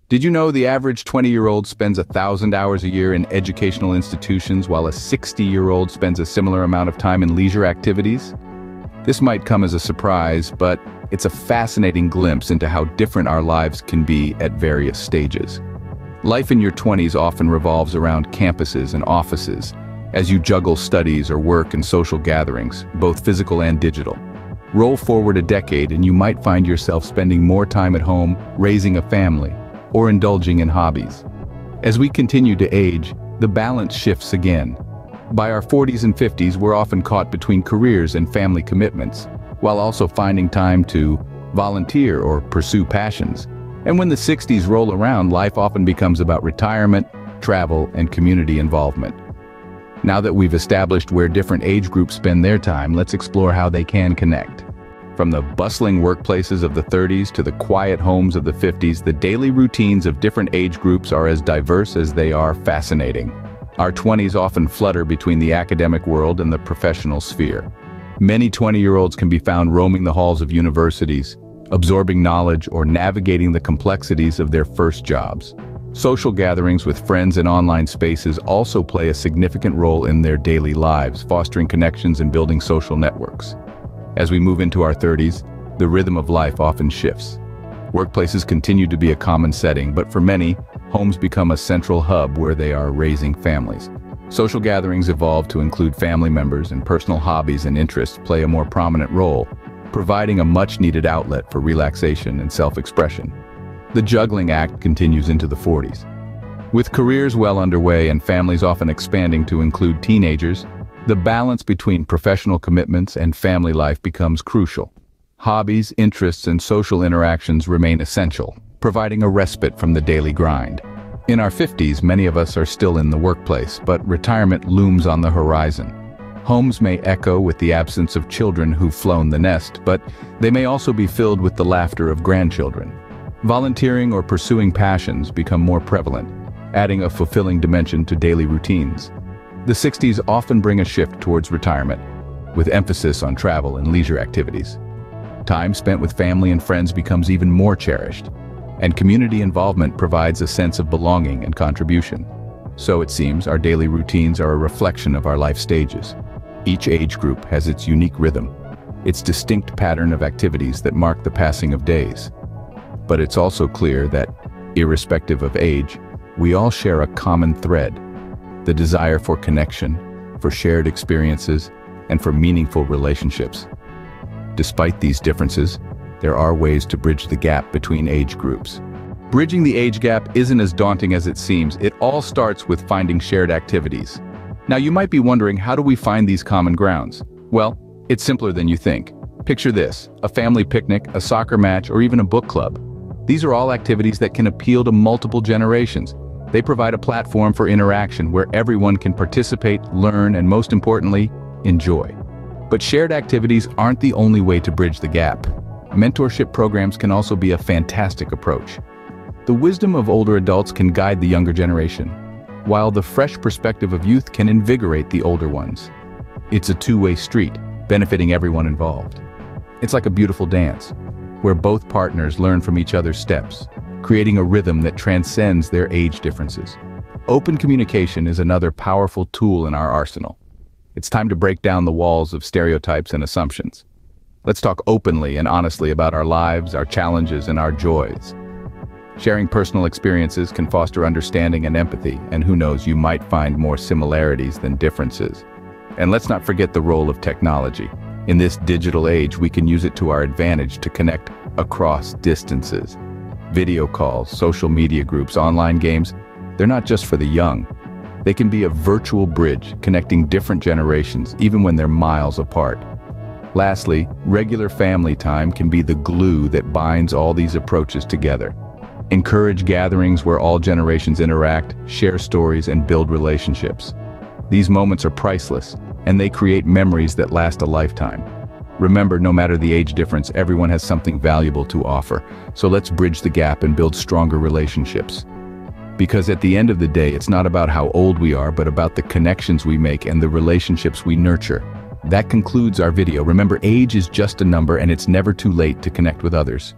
Did you know the average 20-year-old spends 1,000 hours a year in educational institutions while a 60-year-old spends a similar amount of time in leisure activities? This might come as a surprise, but it's a fascinating glimpse into how different our lives can be at various stages. Life in your 20s often revolves around campuses and offices, as you juggle studies or work and social gatherings, both physical and digital. Roll forward a decade and you might find yourself spending more time at home, raising a family, or indulging in hobbies. As we continue to age, the balance shifts again. By our 40s and 50s, we're often caught between careers and family commitments, while also finding time to volunteer or pursue passions. And when the 60s roll around, life often becomes about retirement, travel, and community involvement. Now that we've established where different age groups spend their time, let's explore how they can connect. From the bustling workplaces of the 30s to the quiet homes of the 50s, the daily routines of different age groups are as diverse as they are fascinating. Our 20s often flutter between the academic world and the professional sphere. Many 20-year-olds can be found roaming the halls of universities, absorbing knowledge or navigating the complexities of their first jobs. Social gatherings with friends in online spaces also play a significant role in their daily lives, fostering connections and building social networks. As we move into our 30s, the rhythm of life often shifts. Workplaces continue to be a common setting, but for many, homes become a central hub where they are raising families. Social gatherings evolve to include family members, and personal hobbies and interests play a more prominent role, providing a much-needed outlet for relaxation and self-expression. The juggling act continues into the 40s. With careers well underway and families often expanding to include teenagers, the balance between professional commitments and family life becomes crucial. Hobbies, interests, and social interactions remain essential, providing a respite from the daily grind. In our 50s, many of us are still in the workplace, but retirement looms on the horizon. Homes may echo with the absence of children who've flown the nest, but they may also be filled with the laughter of grandchildren. Volunteering or pursuing passions become more prevalent, adding a fulfilling dimension to daily routines. The 60s often bring a shift towards retirement, with emphasis on travel and leisure activities. Time spent with family and friends becomes even more cherished, and community involvement provides a sense of belonging and contribution. So it seems our daily routines are a reflection of our life stages. Each age group has its unique rhythm, its distinct pattern of activities that mark the passing of days. But it's also clear that, irrespective of age, we all share a common thread: the desire for connection, for shared experiences, and for meaningful relationships. Despite these differences, there are ways to bridge the gap between age groups. Bridging the age gap isn't as daunting as it seems. It all starts with finding shared activities. Now you might be wondering, how do we find these common grounds? Well, it's simpler than you think. Picture this: a family picnic, a soccer match, or even a book club. These are all activities that can appeal to multiple generations. They provide a platform for interaction where everyone can participate, learn, and most importantly, enjoy. But shared activities aren't the only way to bridge the gap. Mentorship programs can also be a fantastic approach. The wisdom of older adults can guide the younger generation, while the fresh perspective of youth can invigorate the older ones. It's a two-way street, benefiting everyone involved. It's like a beautiful dance, where both partners learn from each other's steps, creating a rhythm that transcends their age differences. Open communication is another powerful tool in our arsenal. It's time to break down the walls of stereotypes and assumptions. Let's talk openly and honestly about our lives, our challenges, and our joys. Sharing personal experiences can foster understanding and empathy, and who knows, you might find more similarities than differences. And let's not forget the role of technology. In this digital age, we can use it to our advantage to connect across distances. Video calls, social media groups, online games, they're not just for the young. They can be a virtual bridge connecting different generations, even when they're miles apart. Lastly, regular family time can be the glue that binds all these approaches together. Encourage gatherings where all generations interact, share stories, and build relationships. These moments are priceless, and they create memories that last a lifetime. Remember, no matter the age difference, everyone has something valuable to offer. So let's bridge the gap and build stronger relationships. Because at the end of the day, it's not about how old we are, but about the connections we make and the relationships we nurture. That concludes our video. Remember, age is just a number, and it's never too late to connect with others.